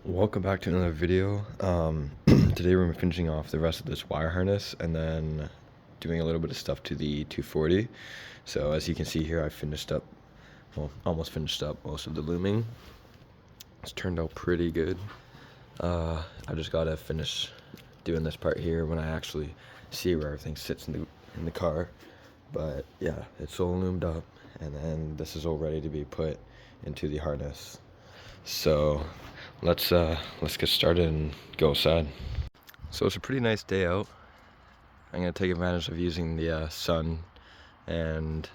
Welcome back to another video. Today we're finishing off the rest of this wire harness and then doing a little bit of stuff to the 240. So as you can see here, I finished up, well, almost finished up most of the looming. It's turned out pretty good. I just gotta finish doing this part here when I actually see where everything sits in the car. But yeah, it's all loomed up, and then this is all ready to be put into the harness. So let's get started and go outside. So it's a pretty nice day out. I'm gonna take advantage of using the sun and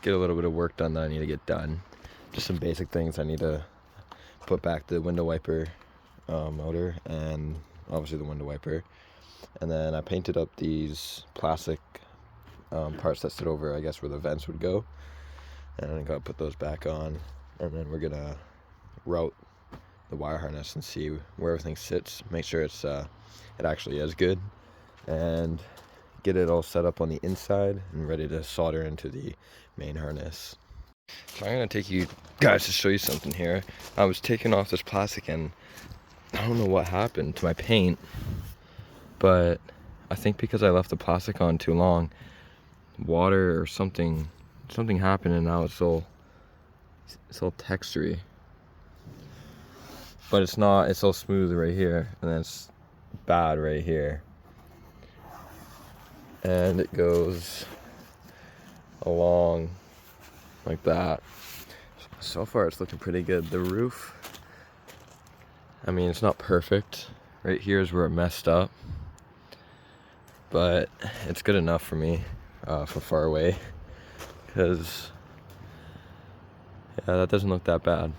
get a little bit of work done that I need to get done. Just some basic things. I need to put back the window wiper motor and obviously the window wiper, and then I painted up these plastic parts that sit over, I guess, where the vents would go, and I gotta put those back on, and then we're gonna route the wire harness and see where everything sits, make sure it's it actually is good, and get it all set up on the inside and ready to solder into the main harness. So I'm gonna take you guys to show you something here. I was taking off this plastic and I don't know what happened to my paint, but I think because I left the plastic on too long, water or something happened, and now it's all textury. But it's not, it's all smooth right here, and then it's bad right here. And it goes along like that. So far it's looking pretty good. The roof, I mean, it's not perfect. Right here is where it messed up, but it's good enough for me from far away, because yeah, that doesn't look that bad.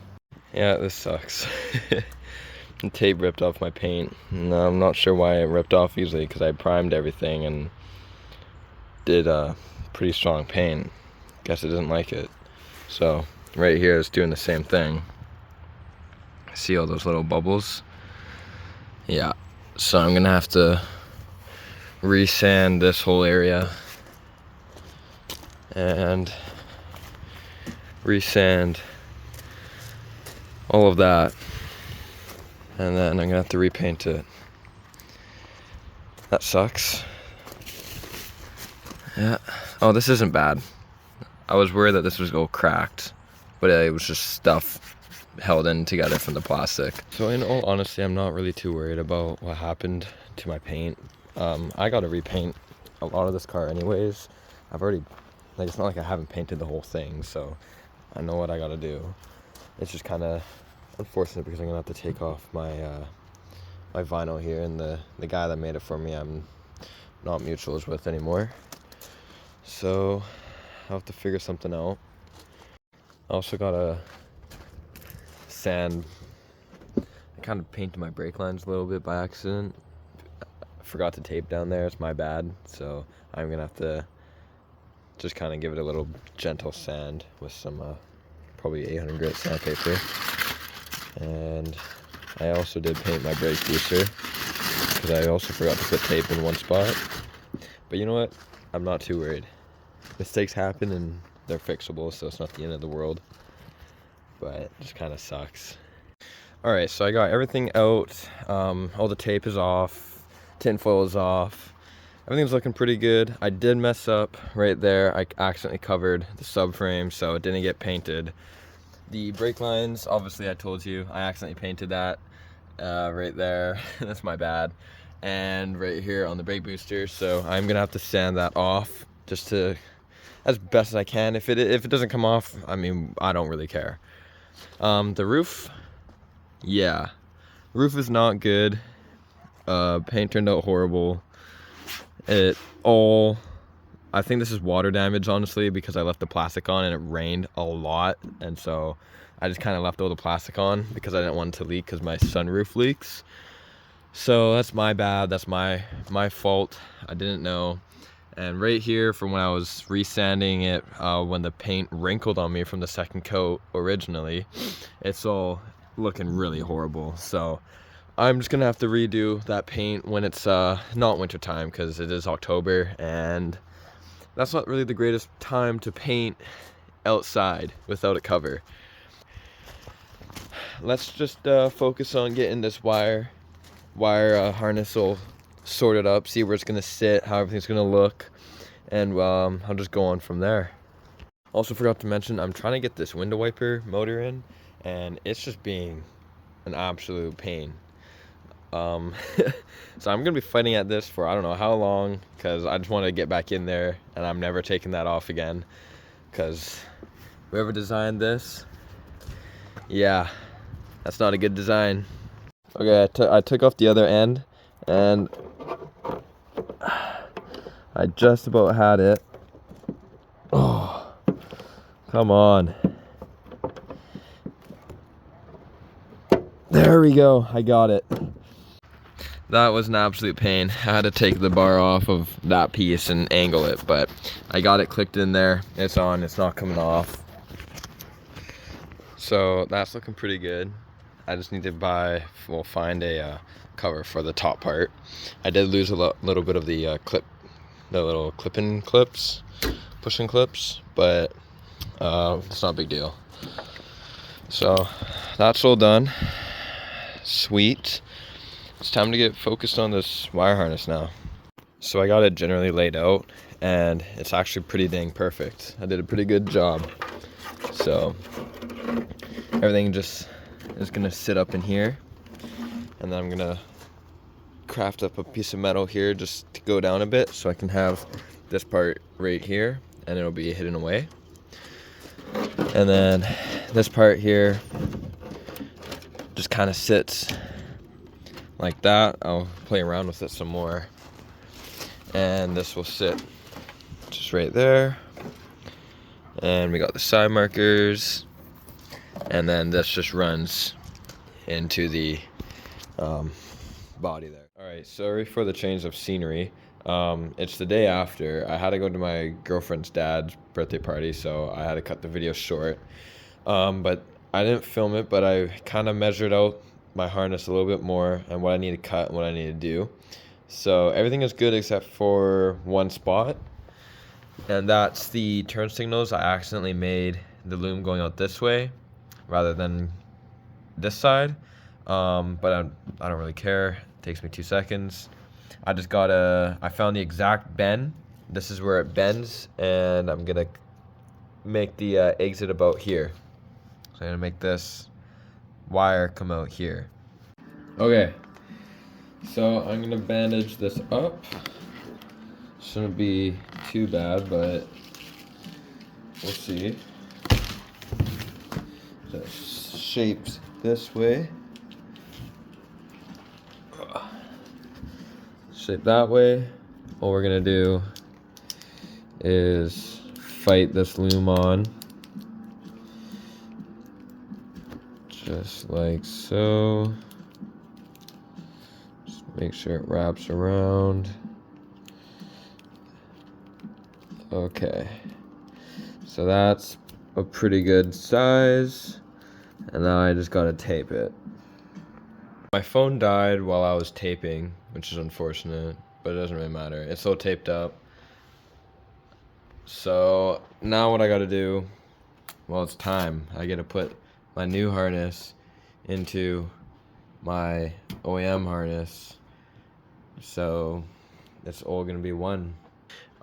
Yeah, this sucks. The tape ripped off my paint. No, I'm not sure why it ripped off easily, because I primed everything and did a pretty strong paint. Guess it didn't like it. So right here it's doing the same thing. See all those little bubbles? Yeah. So I'm gonna have to resand this whole area and resand all of that, and then I'm gonna have to repaint it. That sucks. Yeah. Oh, this isn't bad. I was worried that this was all cracked, but it was just stuff held in together from the plastic. So in all honesty, I'm not really too worried about what happened to my paint. I gotta repaint a lot of this car anyways. I've already, like, it's not like I haven't painted the whole thing, so I know what I gotta do. It's just kind of unfortunate because I'm gonna have to take off my my vinyl here, and the guy that made it for me, I'm not mutuals with anymore. So I'll have to figure something out. I also gotta sand. I kind of painted my brake lines a little bit by accident. I forgot to tape down there. It's my bad. So I'm gonna have to just kind of give it a little gentle sand with some probably 800 grit sandpaper. And I also did paint my brake booster, because I also forgot to put tape in one spot. But you know what? I'm not too worried. Mistakes happen and they're fixable, so it's not the end of the world. But it just kind of sucks. Alright, so I got everything out. All the tape is off. Tinfoil is off. Everything's looking pretty good. I did mess up right there. I accidentally covered the subframe, so it didn't get painted. The brake lines, obviously I told you, I accidentally painted that right there. That's my bad. And right here on the brake booster, so I'm gonna have to sand that off just to, as best as I can. If it doesn't come off, I mean, I don't really care. The roof, yeah, roof is not good. Paint turned out horrible. I think this is water damage, honestly, because I left the plastic on and it rained a lot, and so I just kind of left all the plastic on because I didn't want it to leak, because my sunroof leaks. So that's my bad. That's my fault. I didn't know. And right here, from when I was resanding it, when the paint wrinkled on me from the second coat originally, it's all looking really horrible. So I'm just gonna have to redo that paint when it's not winter time, because it is October, and that's not really the greatest time to paint outside without a cover. let's just focus on getting this wire harness all sorted up, see where it's gonna sit, how everything's gonna look, and I'll just go on from there. Also forgot to mention, I'm trying to get this window wiper motor in, and it's just being an absolute pain. So I'm gonna be fighting at this for I don't know how long, because I just want to get back in there, and I'm never taking that off again, because whoever designed this, yeah, that's not a good design. Okay, I took off the other end, and I just about had it. Oh, come on. There we go, I got it. That was an absolute pain. I had to take the bar off of that piece and angle it, but I got it clicked in there. It's on, it's not coming off. So that's looking pretty good. I just need to find a cover for the top part. I did lose a little bit of the the little clip-in clips, pushing clips, but it's not a big deal. So that's all done. Sweet. It's time to get focused on this wire harness now. So I got it generally laid out, and it's actually pretty dang perfect. I did a pretty good job. So everything just is gonna sit up in here, and then I'm gonna craft up a piece of metal here just to go down a bit, so I can have this part right here, and it'll be hidden away. And then this part here just kind of sits like that. I'll play around with it some more, and this will sit just right there. And we got the side markers, and then this just runs into the body there. All right, sorry for the change of scenery. It's the day after. I had to go to my girlfriend's dad's birthday party, so I had to cut the video short. But I didn't film it, but I kind of measured out my harness a little bit more and what I need to cut and what I need to do. So everything is good except for one spot, and that's the turn signals. I accidentally made the loom going out this way rather than this side, but I don't really care. It takes me 2 seconds. I found the exact bend. This is where it bends, and I'm gonna make the exit about here. So I'm gonna make this wire come out here. Okay, so I'm gonna bandage this up. Shouldn't be too bad, but we'll see. So it's shaped this way, shape that way. All we're gonna do is fight this loom on, just like so. Just make sure it wraps around. Okay, so that's a pretty good size, and now I just gotta tape it. My phone died while I was taping, which is unfortunate, but it doesn't really matter. It's all taped up. So now what I gotta do, well, it's time. I gotta put my new harness into my OEM harness, so it's all gonna be one.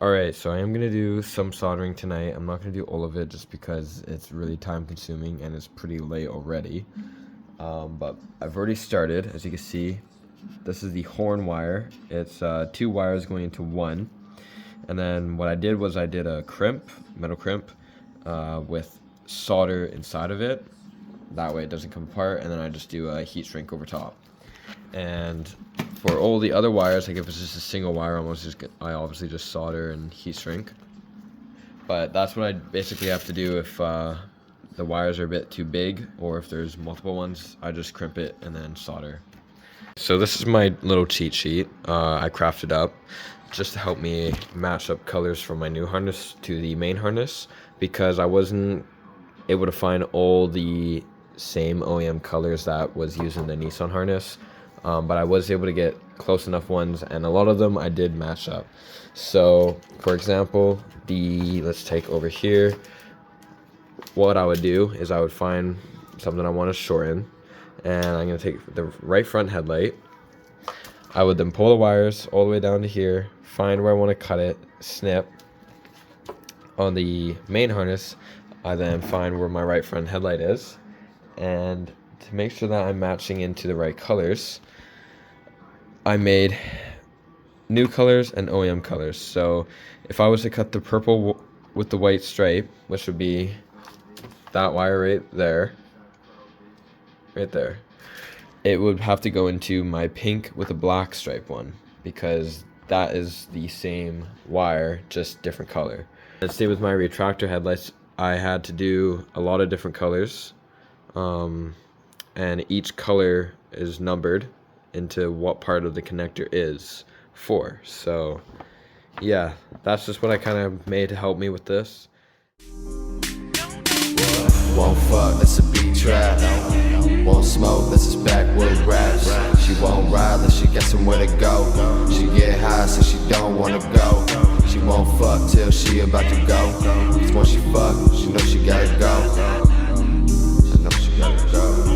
Alright, so I am gonna do some soldering tonight. I'm not gonna do all of it just because it's really time consuming and it's pretty late already. But I've already started. As you can see, this is the horn wire. It's 2 wires going into one. And then what I did was I did a crimp, metal crimp, with solder inside of it. That way it doesn't come apart. And then I just do a heat shrink over top. And for all the other wires, like if it's just a single wire, I obviously just solder and heat shrink. But that's what I basically have to do if the wires are a bit too big, or if there's multiple ones, I just crimp it and then solder. So this is my little cheat sheet. I crafted up just to help me match up colors from my new harness to the main harness, because I wasn't able to find all the same OEM colors that was used in the Nissan harness, but I was able to get close enough ones, and a lot of them I did match up. So for example, let's take over here. What I would do is I would find something I want to shorten. and I'm gonna take the right front headlight. I would then pull the wires all the way down to here, find where I want to cut it, snip. On the main harness, I then find where my right front headlight is, and to make sure that I'm matching into the right colors, I made new colors and OEM colors. So if I was to cut the purple with the white stripe, which would be that wire right there, it would have to go into my pink with a black stripe one, because that is the same wire, just different color. And same with my retractor headlights, I had to do a lot of different colors, and each color is numbered into what part of the connector is for. So yeah, that's just what I kind of made to help me with this. Won't fuck, that's a beat trap. Won't smoke, this is backwood raps. She won't ride unless she got somewhere to go. She get high so she don't wanna go. She won't fuck till she about to go. Cause once she fuck, she know she gotta go. I know she gotta go.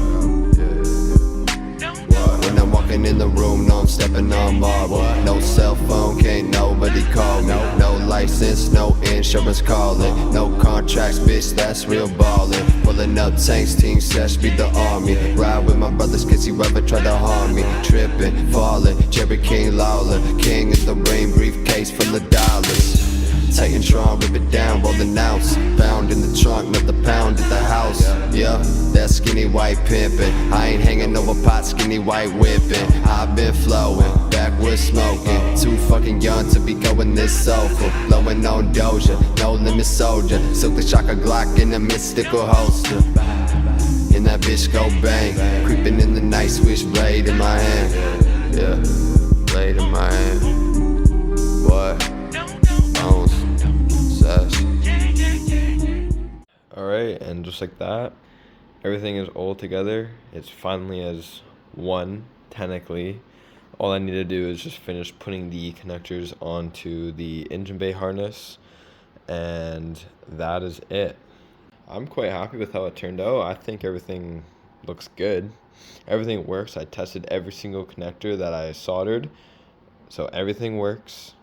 When I'm walking in the room, know I'm stepping on marble. No cell phone, can't nobody call me. No license, no insurance calling. No contracts, bitch, that's real ballin'. Pulling up tanks, team sesh, be the army. Ride with my brothers, kids, you ever try to harm me. Trippin', fallin', Jerry King Lawler. King in the rain, briefcase full of dollars. Titan Tron, rip it down, roll an ounce. Pound in the trunk, not the pound at the house. Yeah, that skinny white pimpin'. I ain't hanging over pot, skinny white whippin'. I've been flowin', backwoods smoking. Too fucking young to be going this soulful. Blowing on Doja, no limit soldier. Silk the Shaka Glock in a mystical holster. And that bitch go bang. Creeping in the night, switch blade in my hand. Yeah, blade in my hand. What? Alright, and just like that, everything is all together. It's finally as one, technically. All I need to do is just finish putting the connectors onto the engine bay harness, and that is it. I'm quite happy with how it turned out. I think everything looks good. Everything works. I tested every single connector that I soldered, so everything works.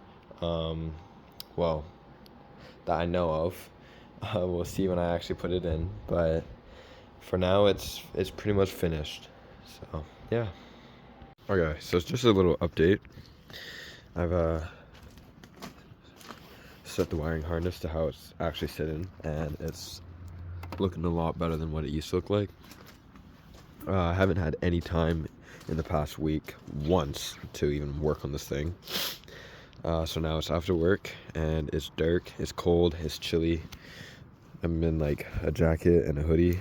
Well, that I know of. We'll see when I actually put it in, but for now it's pretty much finished. So yeah. Okay, so it's just a little update. I've set the wiring harness to how it's actually sitting, and it's looking a lot better than what it used to look like. I haven't had any time in the past week once to even work on this thing. So now it's after work, and it's dark, it's cold, it's chilly. I'm in like a jacket and a hoodie,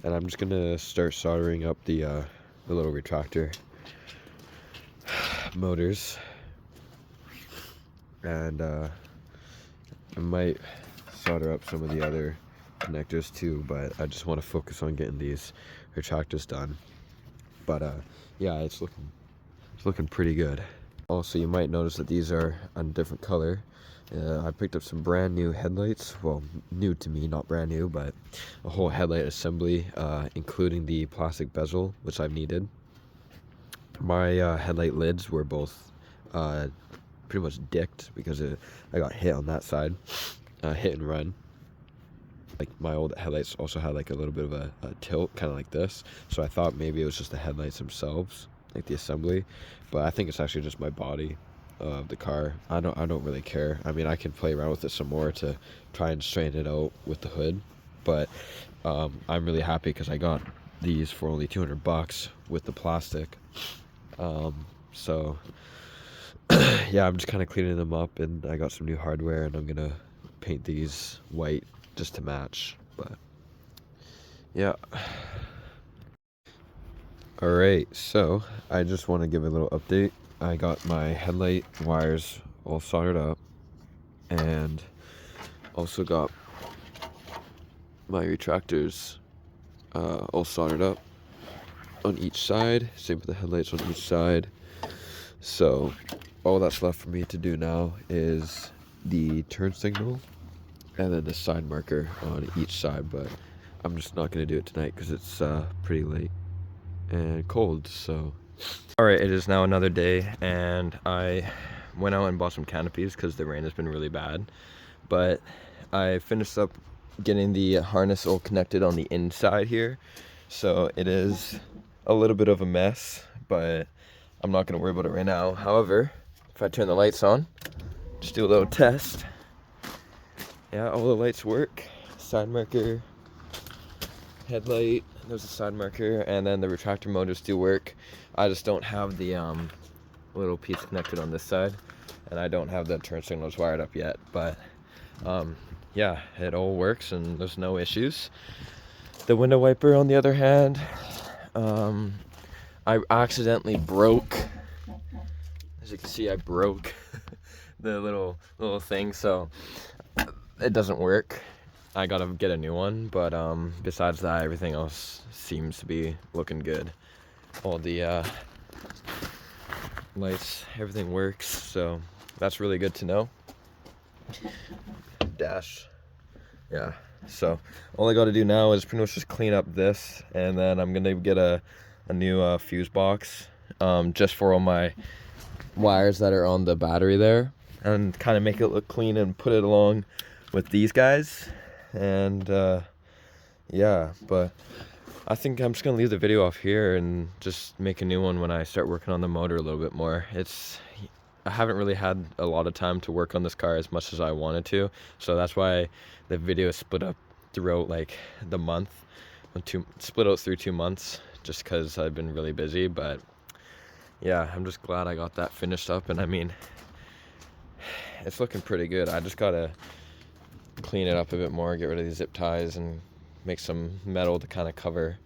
and I'm just gonna start soldering up the little retractor motors, and I might solder up some of the other connectors too, but I just want to focus on getting these retractors done. But yeah, it's looking pretty good. Also, you might notice that these are a different color. I picked up some brand new headlights. Well, new to me, not brand new, but a whole headlight assembly, including the plastic bezel, which I've needed. My headlight lids were both pretty much dicked because I got hit on that side, hit and run. Like my old headlights also had like a little bit of a tilt, kind of like this. So I thought maybe it was just the headlights themselves, like the assembly, but I think it's actually just my body of the car. I don't really care. I mean, I can play around with it some more to try and straighten it out with the hood, but I'm really happy because I got these for only $200 with the plastic. So yeah, I'm just kind of cleaning them up, and I got some new hardware, and I'm gonna paint these white just to match. But yeah. Alright, so I just want to give a little update. I got my headlight wires all soldered up, and also got my retractors all soldered up on each side. Same with the headlights on each side. So all that's left for me to do now is the turn signal and then the side marker on each side, but I'm just not going to do it tonight because it's pretty late. and cold, so. All right, it is now another day, and I went out and bought some canopies because the rain has been really bad. But I finished up getting the harness all connected on the inside here, so it is a little bit of a mess, but I'm not gonna worry about it right now. However, if I turn the lights on, just do a little test. Yeah, all the lights work. Side marker, headlight, there's a side marker, and then the retractor motors do work. I just don't have the little piece connected on this side, and I don't have the turn signals wired up yet, but yeah, it all works and there's no issues. The window wiper, on the other hand, I accidentally broke, as you can see, I broke the little thing, so it doesn't work. I gotta get a new one, but besides that, everything else seems to be looking good. All the lights, everything works, so that's really good to know. Dash, yeah, so all I gotta do now is pretty much just clean up this, and then I'm gonna get a new fuse box just for all my wires that are on the battery there, and kind of make it look clean and put it along with these guys. And yeah, but I think I'm just gonna leave the video off here and just make a new one when I start working on the motor a little bit more. I haven't really had a lot of time to work on this car as much as I wanted to, so that's why the video is split up throughout like the month, split out through 2 months, just because I've been really busy. But yeah, I'm just glad I got that finished up, and I mean, it's looking pretty good. I just gotta clean it up a bit more, get rid of these zip ties, and make some metal to kind of cover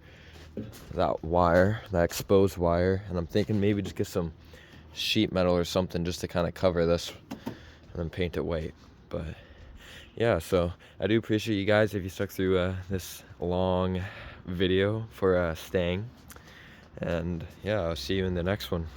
that wire, that exposed wire. And I'm thinking maybe just get some sheet metal or something just to kind of cover this, and then paint it white. But yeah, so I do appreciate you guys if you stuck through this long video for staying, and yeah, I'll see you in the next one.